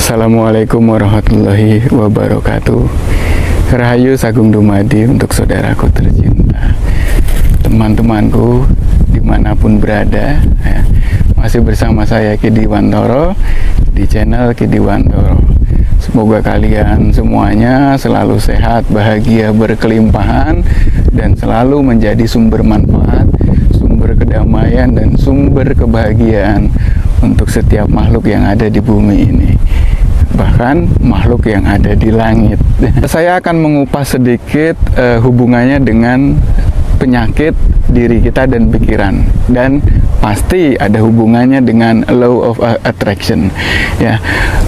Assalamualaikum warahmatullahi wabarakatuh. Rahayu Sagung Dumadi untuk saudaraku tercinta, teman-temanku dimanapun berada ya. Masih bersama saya Kidi Wantoro di channel Kidi Wantoro. Semoga kalian semuanya selalu sehat, bahagia, berkelimpahan, dan selalu menjadi sumber manfaat, sumber kedamaian, dan sumber kebahagiaan untuk setiap makhluk yang ada di bumi ini, bahkan makhluk yang ada di langit. Saya akan mengupas sedikit hubungannya dengan penyakit diri kita dan pikiran, dan pasti ada hubungannya dengan law of attraction ya.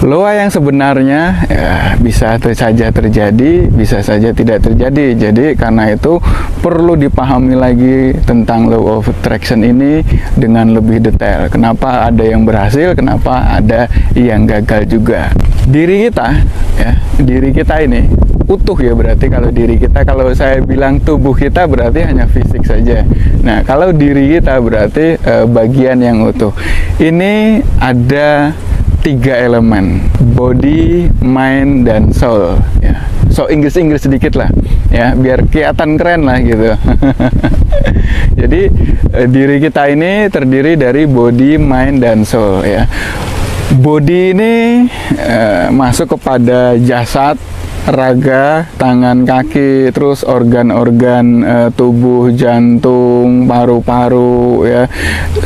Law yang sebenarnya ya, bisa saja terjadi, bisa saja tidak terjadi. Jadi karena itu perlu dipahami lagi tentang law of attraction ini dengan lebih detail. Kenapa ada yang berhasil, kenapa ada yang gagal juga. Diri kita ya, diri kita ini utuh ya, berarti kalau diri kita, kalau saya bilang tubuh kita berarti hanya fisik saja. Nah, kalau diri kita berarti bagian yang utuh. Ini ada 3 elemen: body, mind, dan soul ya. So Inggris sedikit lah ya, biar kelihatan keren lah gitu. Jadi diri kita ini terdiri dari body, mind, dan soul ya. Body ini masuk kepada jasad, raga, tangan, kaki, terus organ-organ tubuh, jantung, paru-paru ya.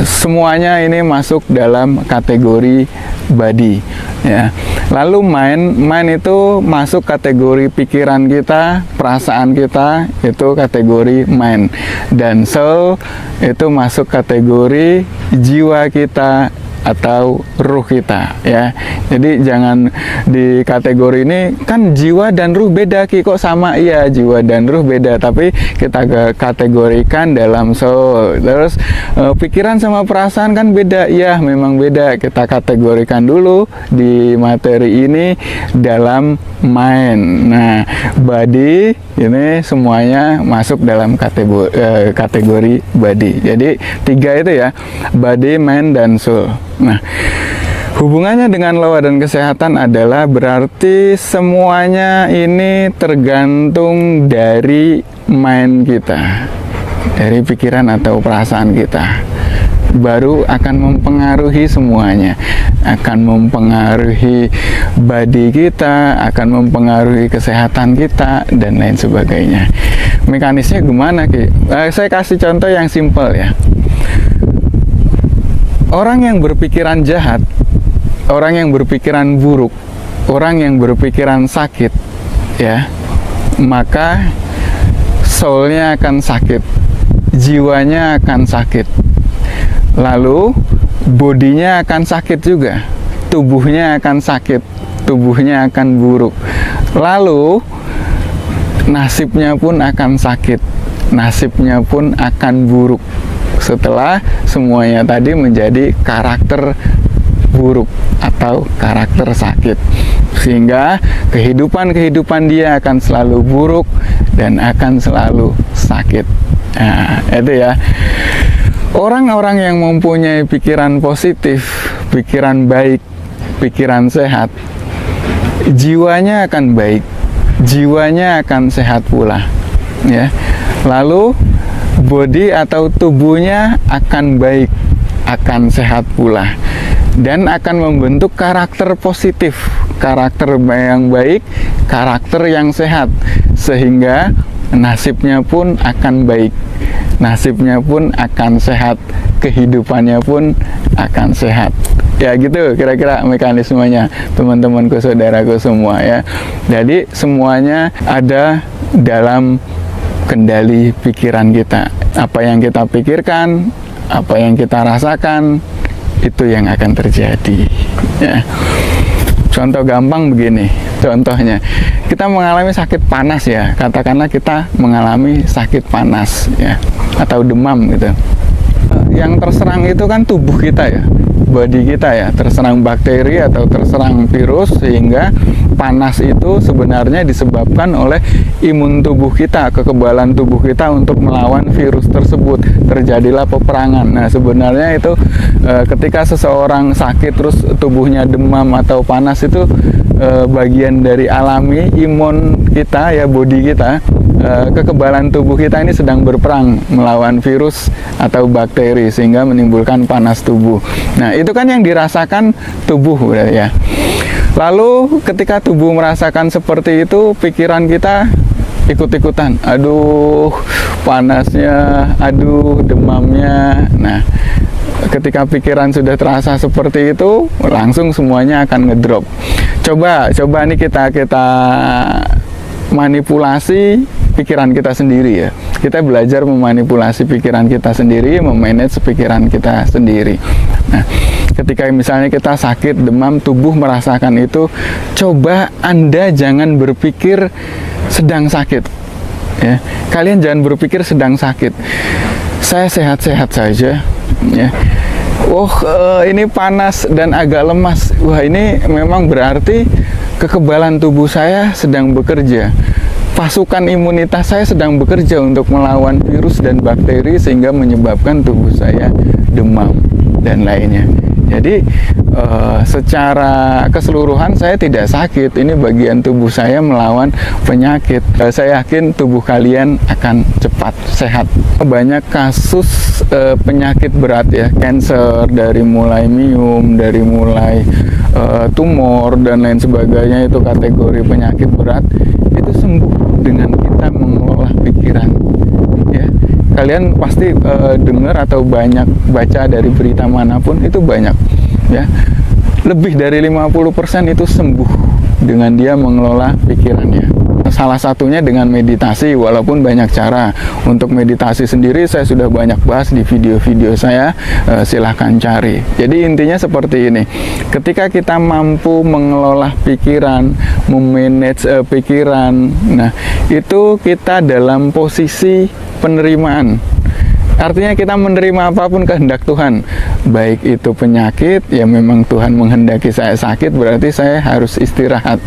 Semuanya ini masuk dalam kategori body ya. Lalu mind itu masuk kategori pikiran kita, perasaan kita, itu kategori mind. Dan soul itu masuk kategori jiwa kita atau ruh kita ya. Jadi jangan di kategori ini kan jiwa dan ruh beda Ki, kok sama? Iya, jiwa dan ruh beda, tapi kita kategorikan dalam soul. Terus pikiran sama perasaan kan beda, iya memang beda, kita kategorikan dulu di materi ini dalam mind. Nah, body ini semuanya masuk dalam kategori body. Jadi 3 itu ya, body, mind, dan soul. Nah, hubungannya dengan lawa dan kesehatan adalah berarti semuanya ini tergantung dari mind kita, dari pikiran atau perasaan kita, baru akan mempengaruhi semuanya, akan mempengaruhi body kita, akan mempengaruhi kesehatan kita, dan lain sebagainya. Mekanisnya gimana Ki? Saya kasih contoh yang simpel ya. Orang yang berpikiran jahat, orang yang berpikiran buruk, orang yang berpikiran sakit ya, maka soulnya akan sakit, jiwanya akan sakit, lalu bodinya akan sakit juga, tubuhnya akan sakit, tubuhnya akan buruk, lalu nasibnya pun akan sakit, nasibnya pun akan buruk setelah semuanya tadi menjadi karakter buruk atau karakter sakit, sehingga kehidupan dia akan selalu buruk dan akan selalu sakit. Nah, itu ya. Orang-orang yang mempunyai pikiran positif, pikiran baik, pikiran sehat, jiwanya akan baik, jiwanya akan sehat pula ya. Lalu body atau tubuhnya akan baik, akan sehat pula, dan akan membentuk karakter positif, karakter yang baik, karakter yang sehat, sehingga nasibnya pun akan baik, nasibnya pun akan sehat, kehidupannya pun akan sehat. Ya gitu kira-kira mekanismenya, teman-temanku, saudaraku semua ya. Jadi semuanya ada dalam kendali pikiran kita. Apa yang kita pikirkan, apa yang kita rasakan, itu yang akan terjadi ya. Contoh gampang begini, contohnya kita mengalami sakit panas ya, katakanlah kita mengalami sakit panas ya, atau demam gitu. Yang terserang itu kan tubuh kita ya, body kita ya, terserang bakteri atau terserang virus, sehingga panas itu sebenarnya disebabkan oleh imun tubuh kita, kekebalan tubuh kita untuk melawan virus tersebut. Terjadilah peperangan. Nah, sebenarnya itu ketika seseorang sakit terus tubuhnya demam atau panas, itu bagian dari alami imun kita ya, body kita, kekebalan tubuh kita ini sedang berperang melawan virus atau bakteri, sehingga menimbulkan panas tubuh. Nah, itu kan yang dirasakan tubuh ya. Lalu ketika tubuh merasakan seperti itu, pikiran kita ikut-ikutan, aduh panasnya, aduh demamnya. Nah, ketika pikiran sudah terasa seperti itu, langsung semuanya akan ngedrop. Coba nih kita manipulasi pikiran kita sendiri ya. Kita belajar memanipulasi pikiran kita sendiri, memanage pikiran kita sendiri. Nah, ketika misalnya kita sakit, demam, tubuh merasakan itu, coba Anda jangan berpikir sedang sakit. Ya, kalian jangan berpikir sedang sakit. Saya sehat-sehat saja. Ya. Ini panas dan agak lemas. Wah, ini memang berarti kekebalan tubuh saya sedang bekerja. Pasukan imunitas saya sedang bekerja untuk melawan virus dan bakteri, sehingga menyebabkan tubuh saya demam dan lainnya. Jadi secara keseluruhan saya tidak sakit. Ini bagian tubuh saya melawan penyakit. Saya yakin tubuh kalian akan cepat sehat. Banyak kasus penyakit berat ya, cancer, dari mulai myom, dari mulai tumor dan lain sebagainya, itu kategori penyakit berat, itu sembuh dengan kita mengolah pikiran. Ya, kalian pasti dengar atau banyak baca dari berita manapun, itu banyak ya, lebih dari 50% itu sembuh dengan dia mengelola pikirannya. Salah satunya dengan meditasi, walaupun banyak cara. Untuk meditasi sendiri saya sudah banyak bahas di video-video saya, silahkan cari. Jadi intinya seperti ini, ketika kita mampu mengelola pikiran, memanage pikiran, nah itu kita dalam posisi penerimaan. Artinya kita menerima apapun kehendak Tuhan. Baik itu penyakit, ya memang Tuhan menghendaki saya sakit, berarti saya harus istirahat.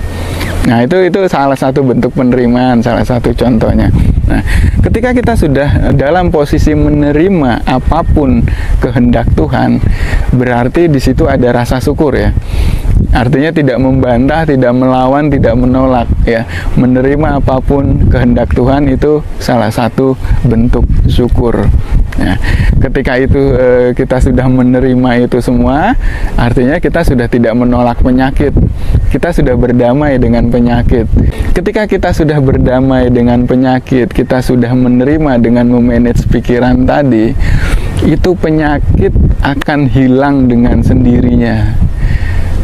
Nah, itu salah satu bentuk penerimaan, salah satu contohnya. Nah, ketika kita sudah dalam posisi menerima apapun kehendak Tuhan, berarti di situ ada rasa syukur ya. Artinya tidak membantah, tidak melawan, tidak menolak ya. Menerima apapun kehendak Tuhan itu salah satu bentuk syukur. Ya. Ketika itu kita sudah menerima itu semua, artinya kita sudah tidak menolak penyakit. Kita sudah berdamai dengan penyakit. Ketika kita sudah berdamai dengan penyakit, kita sudah menerima dengan memanage pikiran tadi, itu penyakit akan hilang dengan sendirinya.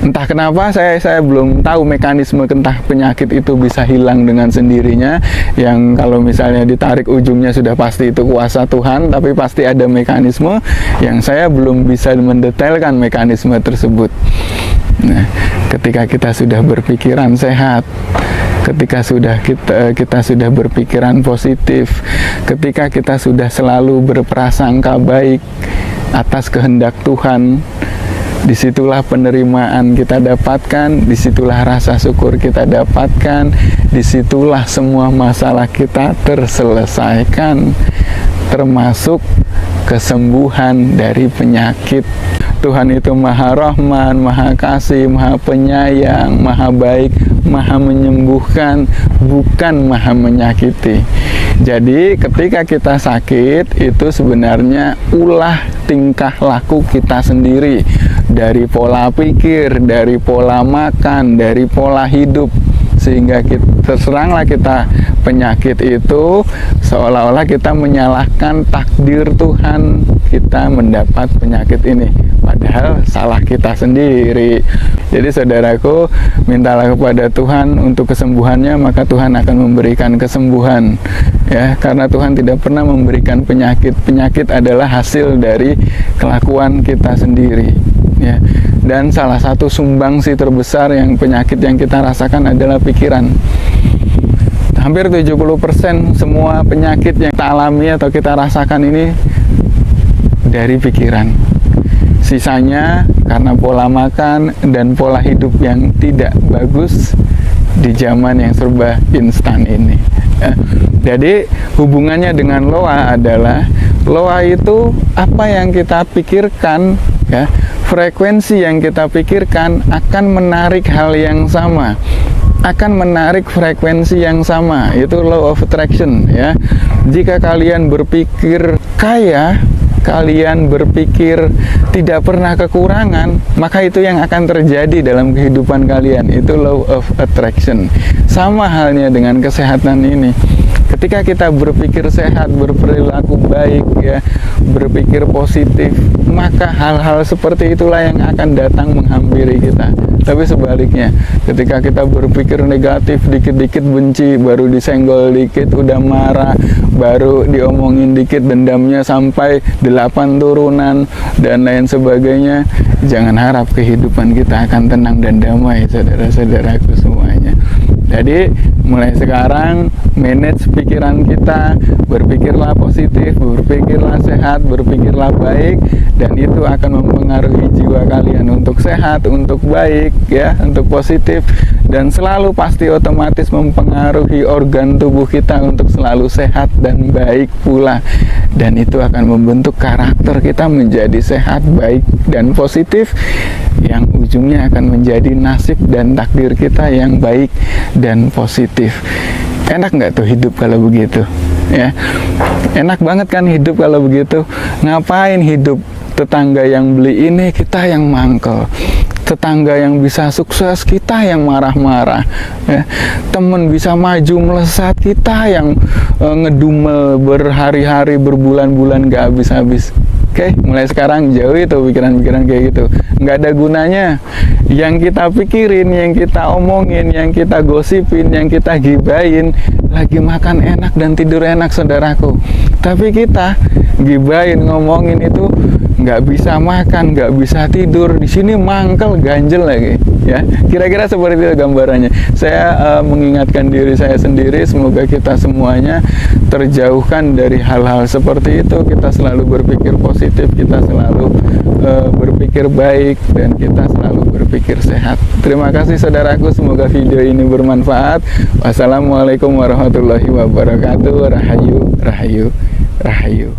Entah kenapa saya belum tahu mekanisme entah penyakit itu bisa hilang dengan sendirinya. Yang kalau misalnya ditarik ujungnya sudah pasti itu kuasa Tuhan, tapi pasti ada mekanisme yang saya belum bisa mendetailkan mekanisme tersebut. Nah, ketika kita sudah berpikiran sehat, ketika kita sudah berpikiran positif, ketika kita sudah selalu berprasangka baik atas kehendak Tuhan, disitulah penerimaan kita dapatkan, disitulah rasa syukur kita dapatkan, disitulah semua masalah kita terselesaikan, termasuk kesembuhan dari penyakit. Tuhan itu Maha Rahman, Maha Kasih, Maha Penyayang, Maha Baik, Maha Menyembuhkan, bukan Maha Menyakiti. Jadi ketika kita sakit, itu sebenarnya ulah tingkah laku kita sendiri, dari pola pikir, dari pola makan, dari pola hidup, sehingga terseranglah kita penyakit itu, seolah-olah kita menyalahkan takdir Tuhan kita mendapat penyakit ini, padahal salah kita sendiri. Jadi saudaraku, mintalah kepada Tuhan untuk kesembuhannya, maka Tuhan akan memberikan kesembuhan ya, karena Tuhan tidak pernah memberikan penyakit. Penyakit adalah hasil dari kelakuan kita sendiri ya. Dan salah satu sumbangsi terbesar yang penyakit yang kita rasakan adalah pikiran. Hampir 70% semua penyakit yang kita alami atau kita rasakan ini dari pikiran. Sisanya karena pola makan dan pola hidup yang tidak bagus di zaman yang serba instan ini. Jadi hubungannya dengan loa adalah, loa itu apa yang kita pikirkan, ya, frekuensi yang kita pikirkan akan menarik hal yang sama, akan menarik frekuensi yang sama. Itu law of attraction, ya. Jika kalian berpikir kaya, kalian berpikir tidak pernah kekurangan, maka itu yang akan terjadi dalam kehidupan kalian. Itu law of attraction. Sama halnya dengan kesehatan ini. Ketika kita berpikir sehat, berperilaku baik, ya, berpikir positif, maka hal-hal seperti itulah yang akan datang menghampiri kita. Tapi sebaliknya, ketika kita berpikir negatif, dikit-dikit benci, baru disenggol dikit udah marah, baru diomongin dikit dendamnya sampai 8 turunan dan lain sebagainya, jangan harap kehidupan kita akan tenang dan damai, saudara-saudaraku semuanya. Jadi mulai sekarang manage pikiran kita, berpikirlah positif, berpikirlah sehat, berpikirlah baik, dan itu akan mempengaruhi jiwa kalian untuk sehat, untuk baik, ya, untuk positif, dan selalu pasti otomatis mempengaruhi organ tubuh kita untuk selalu sehat dan baik pula. Dan itu akan membentuk karakter kita menjadi sehat, baik, dan positif, yang ujungnya akan menjadi nasib dan takdir kita yang baik dan positif. Enak nggak tuh hidup kalau begitu, ya? Enak banget kan hidup kalau begitu. Ngapain hidup tetangga yang beli ini, kita yang mangkel. Tetangga yang bisa sukses, kita yang marah-marah, ya. Temen bisa maju melesat, kita yang ngedumel berhari-hari, berbulan-bulan gak habis-habis. Oke, mulai sekarang jauhi tuh pikiran-pikiran kayak gitu. Nggak ada gunanya. Yang kita pikirin, yang kita omongin, yang kita gosipin, yang kita gibain, lagi makan enak dan tidur enak, saudaraku. Tapi kita gibain, ngomongin itu nggak bisa makan, nggak bisa tidur, di sini mangkel, ganjel lagi, ya. Kira-kira seperti itu gambarannya. Saya mengingatkan diri saya sendiri, semoga kita semuanya terjauhkan dari hal-hal seperti itu. Kita selalu berpikir positif, kita selalu berpikir baik, dan kita selalu berpikir sehat. Terima kasih saudaraku, semoga video ini bermanfaat. Wassalamualaikum warahmatullahi wabarakatuh. Rahayu, rahayu, rahayu.